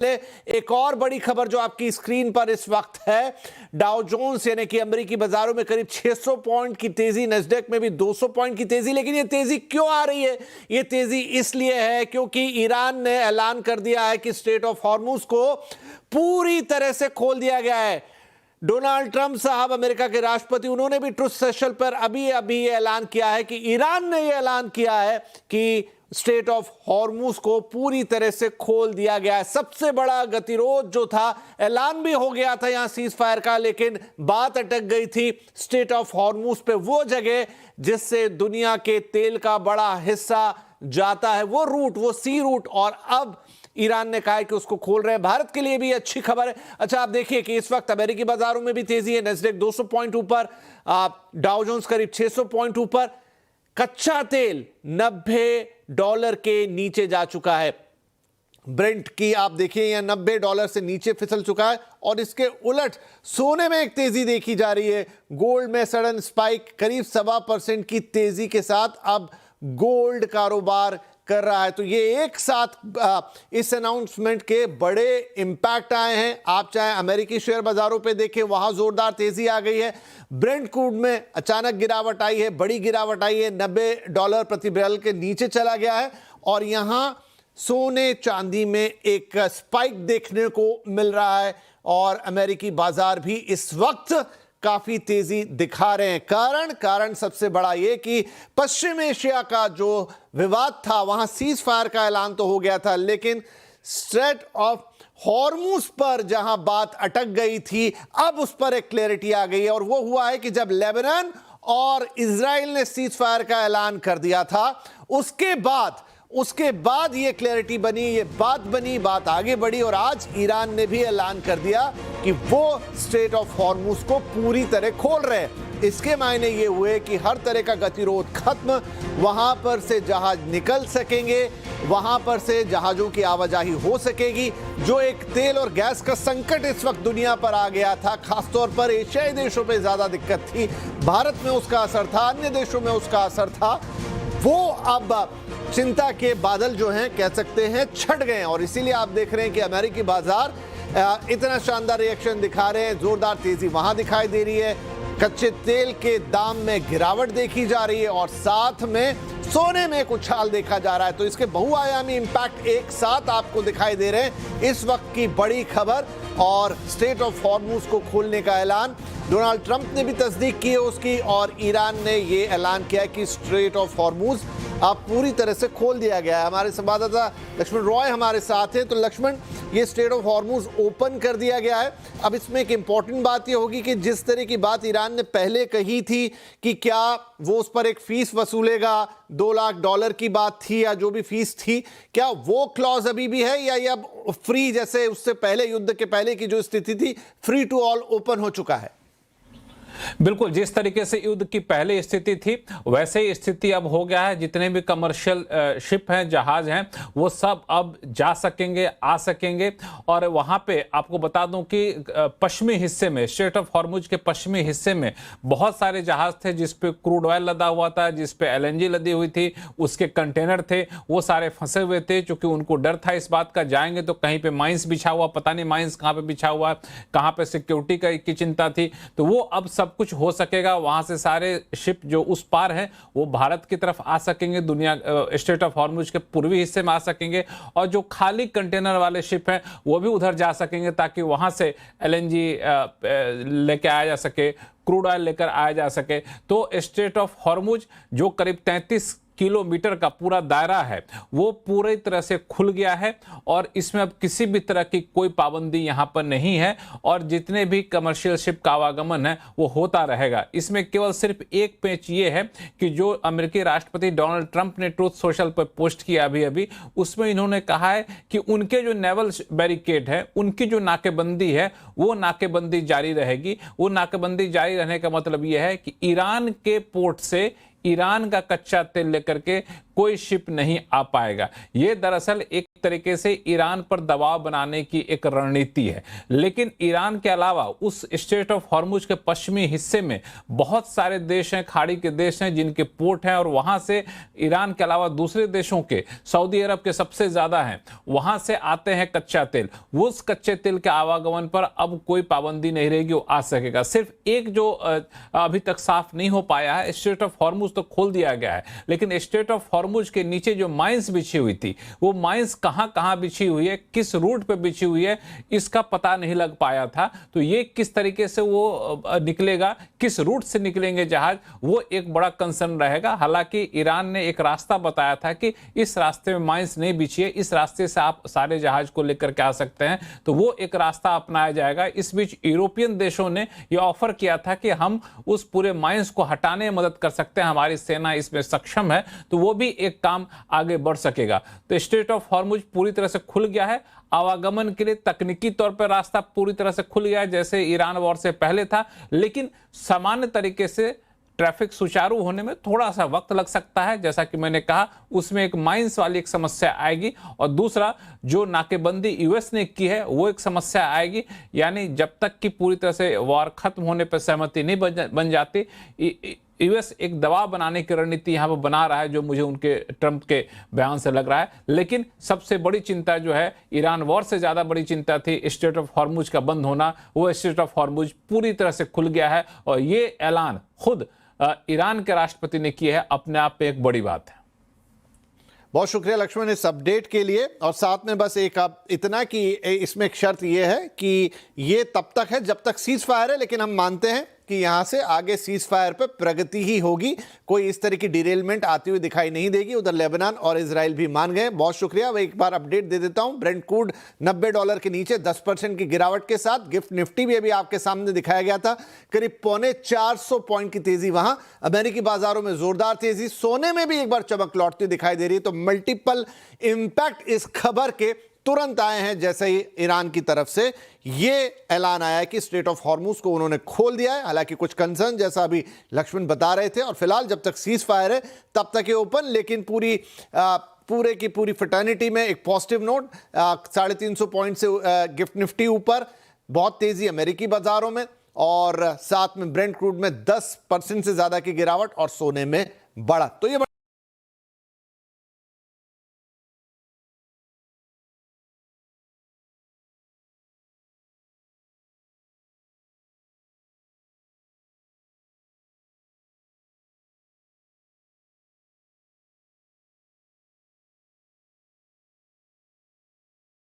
एक और बड़ी खबर जो आपकी स्क्रीन पर इस वक्त है, डाउ जोन्स यानी कि अमेरिकी बाजारों में करीब 600 पॉइंट की तेजी, नैस्डैक में भी 200 पॉइंट की तेजी। लेकिन ये तेजी क्यों आ रही है? ये तेजी इसलिए है क्योंकि ईरान ने ऐलान कर दिया है कि स्ट्रेट ऑफ हॉर्मुज को पूरी तरह से खोल दिया गया है। डोनाल्ड ट्रंप साहब, अमेरिका के राष्ट्रपति, उन्होंने भी ट्रुथ सोशल पर अभी ये ऐलान किया है कि ईरान ने यह ऐलान किया है कि स्ट्रेट ऑफ हॉर्मुज को पूरी तरह से खोल दिया गया है। सबसे बड़ा गतिरोध जो था, ऐलान भी हो गया था यहां सीज फायर का, लेकिन बात अटक गई थी स्ट्रेट ऑफ हॉर्मुज पे, वो जगह जिससे दुनिया के तेल का बड़ा हिस्सा जाता है, वो रूट, वो सी रूट। और अब ईरान ने कहा है कि उसको खोल रहे हैं। भारत के लिए भी अच्छी खबर है। अच्छा, आप देखिए कि इस वक्त अमेरिकी बाजारों में भी तेजी है। नैस्डैक 200 पॉइंट ऊपर, डाउ जोन्स करीब 600 पॉइंट ऊपर। कच्चा तेल $90 के नीचे जा चुका है। ब्रेंट की आप देखिए यह $90 से नीचे फिसल चुका है। और इसके उलट सोने में एक तेजी देखी जा रही है। गोल्ड में सडन स्पाइक, करीब 1.25% की तेजी के साथ अब गोल्ड कारोबार कर रहा है। तो ये एक साथ इस अनाउंसमेंट के बड़े इंपैक्ट आए हैं। आप चाहे अमेरिकी शेयर बाजारों पे देखें, वहां जोरदार तेजी आ गई है। ब्रेंट क्रूड में अचानक गिरावट आई है, बड़ी गिरावट आई है, $90 प्रति बैरल के नीचे चला गया है। और यहां सोने चांदी में एक स्पाइक देखने को मिल रहा है और अमेरिकी बाजार भी इस वक्त काफी तेजी दिखा रहे हैं। कारण सबसे बड़ा यह कि पश्चिम एशिया का जो विवाद था, वहां सीज फायर का ऐलान तो हो गया था, लेकिन स्ट्रेट ऑफ हॉर्मुज पर जहां बात अटक गई थी, अब उस पर एक क्लैरिटी आ गई है। और वो हुआ है कि जब लेबनान और इजराइल ने सीज फायर का ऐलान कर दिया था, उसके बाद ये क्लैरिटी बनी, ये बात आगे बढ़ी। और आज ईरान ने भी ऐलान कर दिया कि वो स्ट्रेट ऑफ हॉर्मुज को पूरी तरह खोल रहे हैं। इसके मायने ये हुए कि हर तरह का गतिरोध खत्म, वहां पर से जहाज निकल सकेंगे, वहां पर से जहाजों की आवाजाही हो सकेगी। जो एक तेल और गैस का संकट इस वक्त दुनिया पर आ गया था, खासतौर पर एशियाई देशों पर ज्यादा दिक्कत थी, भारत में उसका असर था, अन्य देशों में उसका असर था, वो अब चिंता के बादल जो हैं कह सकते हैं छट गए हैं। और इसीलिए आप देख रहे हैं कि अमेरिकी बाजार इतना शानदार रिएक्शन दिखा रहे हैं। जोरदार तेजी वहां दिखाई दे रही है, कच्चे तेल के दाम में गिरावट देखी जा रही है और साथ में सोने में एक उछाल देखा जा रहा है। तो इसके बहुआयामी इंपैक्ट एक साथ आपको दिखाई दे रहे हैं। इस वक्त की बड़ी खबर और स्ट्रेट ऑफ हॉर्मुज को खोलने का ऐलान, डोनाल्ड ट्रंप ने भी तस्दीक की है उसकी, और ईरान ने यह ऐलान किया कि स्ट्रेट ऑफ हॉर्मुज अब पूरी तरह से खोल दिया गया है। हमारे संवाददाता लक्ष्मण रॉय हमारे साथ हैं। तो लक्ष्मण, ये स्ट्रेट ऑफ हॉर्मुज ओपन कर दिया गया है। अब इसमें एक इंपॉर्टेंट बात ये होगी कि जिस तरह की बात ईरान ने पहले कही थी कि क्या वो उस पर एक फीस वसूलेगा, $2 लाख की बात थी या जो भी फीस थी, क्या वो क्लॉज अभी भी है या ये अब फ्री, जैसे उससे पहले, युद्ध के पहले की जो स्थिति थी, फ्री टू ऑल ओपन हो चुका है? बिल्कुल, जिस तरीके से युद्ध की पहले स्थिति थी वैसे ही स्थिति अब हो गया है। जितने भी कमर्शियल शिप हैं, जहाज हैं, वो सब अब जा सकेंगे, आ सकेंगे। और वहां पे आपको बता दूं कि पश्चिमी हिस्से में, स्ट्रेट ऑफ हॉर्मुज के पश्चिमी हिस्से में बहुत सारे जहाज थे जिस पे क्रूड ऑयल लदा हुआ था, जिस पे एलएनजी लदी हुई थी, उसके कंटेनर थे, वो सारे फंसे हुए थे। क्योंकि उनको डर था इस बात का, जाएंगे तो कहीं पे माइंस बिछा हुआ, पता नहीं माइंस कहाँ पे बिछा हुआ, कहाँ पे सिक्योरिटी की चिंता थी। तो वो अब सब कुछ हो सकेगा। वहां से सारे शिप जो उस पार हैं वो भारत की तरफ आ सकेंगे, दुनिया स्ट्रेट ऑफ हॉर्मुज के पूर्वी हिस्से में आ सकेंगे। और जो खाली कंटेनर वाले शिप हैं वो भी उधर जा सकेंगे, ताकि वहां से एलएनजी लेके आया जा सके, क्रूड ऑयल लेकर आया जा सके। तो स्ट्रेट ऑफ हॉर्मुज जो करीब 33 किलोमीटर का पूरा दायरा है, वो पूरी तरह से खुल गया है और इसमें अब किसी भी तरह की कोई पाबंदी यहां पर नहीं है। और जितने भी कमर्शियल शिप का आवागमन है वो होता रहेगा। इसमें केवल सिर्फ एक पेच ये है कि जो अमेरिकी राष्ट्रपति डोनाल्ड ट्रंप ने ट्रूथ सोशल पर पोस्ट किया अभी, उसमें इन्होंने कहा है कि उनके जो नेवल बैरिकेड है, उनकी जो नाकेबंदी है, वो नाकेबंदी जारी रहेगी। वो नाकेबंदी जारी रहने का मतलब यह है कि ईरान के पोर्ट से ईरान का कच्चा तेल लेकर के कोई शिप नहीं आ पाएगा। ये दरअसल एक तरीके से ईरान पर दबाव बनाने की एक रणनीति है। लेकिन ईरान के अलावा उस स्ट्रेट ऑफ हॉर्मुज के पश्चिमी हिस्से में बहुत सारे देश हैं, खाड़ी के देश हैं जिनके पोर्ट हैं, और वहां से ईरान के अलावा दूसरे देशों के, सऊदी अरब के सबसे ज्यादा हैं, वहां से आते हैं कच्चा तेल। उस कच्चे तेल के आवागमन पर अब कोई पाबंदी नहीं रहेगी, वो आ सकेगा। सिर्फ एक जो अभी तक साफ नहीं हो पाया है, स्ट्रेट ऑफ हॉर्मुज तो खोल दिया गया है, लेकिन स्ट्रेट ऑफ हॉर्मुज के नीचे जो माइंस बिछी हुई थी, वो माइंस कहां कहां बिछी हुई है, किस रूट पे बिछी हुई है, इसका पता नहीं लग पाया था। तो ये किस तरीके से वो निकलेगा, किस रूट से निकलेंगे जहाज, वो एक बड़ा कंसर्न रहेगा। हालांकि ईरान ने एक रास्ता बताया था कि इस रास्ते में माइंस नहीं बिछी है, इस रास्ते से आप सारे जहाज को लेकर के आ सकते हैं, तो वो एक रास्ता अपनाया जाएगा। इस बीच यूरोपियन देशों ने यह ऑफर किया था कि हम उस पूरे माइंस को हटाने में मदद कर सकते हैं, हमारी सेना इसमें सक्षम है, तो वो भी एक काम आगे बढ़ सकेगा। तो स्ट्रेट ऑफ हॉर्मुज पूरी तरह से खुल गया है, आवागमन के लिए तकनीकी तौर पर रास्ता पूरी तरह से खुल गया है जैसे ईरान वॉर से पहले था, लेकिन सामान्य तरीके से ट्रैफिक सुचारू होने में थोड़ा सा वक्त लग सकता है। जैसा कि मैंने कहा, उसमें एक माइंस वाली एक समस्या आएगी, और दूसरा जो नाकेबंदी यूएस ने की है वो एक समस्या आएगी। यानी जब तक कि पूरी तरह से वॉर खत्म होने पर सहमति नहीं बन जाती, यूएस एक दबाव बनाने की रणनीति यहां पर बना रहा है, जो मुझे उनके ट्रंप के बयान से लग रहा है। लेकिन सबसे बड़ी चिंता जो है, ईरान वॉर से ज्यादा बड़ी चिंता थी स्ट्रेट ऑफ हॉर्मुज का बंद होना। वो स्ट्रेट ऑफ हॉर्मुज पूरी तरह से खुल गया है, और ये ऐलान खुद ईरान के राष्ट्रपति ने किया है, अपने आप में एक बड़ी बात है। बहुत शुक्रिया लक्ष्मण इस अपडेट के लिए। और साथ में बस एक अब इतना कि इसमें एक शर्त यह है कि ये तब तक है जब तक सीज फायर है, लेकिन हम मानते हैं कि यहां से आगे सीज फायर पर प्रगति ही होगी, कोई इस तरह की डिरेलमेंट आती हुई दिखाई नहीं देगी। उधर लेबनान और इजराइल भी मान गए। बहुत शुक्रिया। मैं एक बार अपडेट दे देता हूं, ब्रेंट क्रूड $90 के नीचे 10% की गिरावट के साथ। गिफ्ट निफ्टी भी अभी आपके सामने दिखाया गया था, करीब 450 पॉइंट की तेजी वहां। अमेरिकी बाजारों में जोरदार तेजी, सोने में भी एक बार चमक लौटती दिखाई दे रही है। तो मल्टीपल इंपैक्ट इस खबर के तुरंत आए हैं जैसे ही ईरान की तरफ से ये ऐलान आया कि स्ट्रेट ऑफ हॉर्मुज को उन्होंने खोल दिया है। हालांकि कुछ कंसर्न जैसा अभी लक्ष्मण बता रहे थे, और फिलहाल जब तक सीज फायर है तब तक ये ओपन, लेकिन पूरे की पूरी फ्रेटर्निटी में एक पॉजिटिव नोट। 350 पॉइंट से गिफ्ट निफ्टी ऊपर, बहुत तेजी अमेरिकी बाजारों में, और साथ में ब्रेंट क्रूड में 10% से ज्यादा की गिरावट, और सोने में बढ़ा। तो ये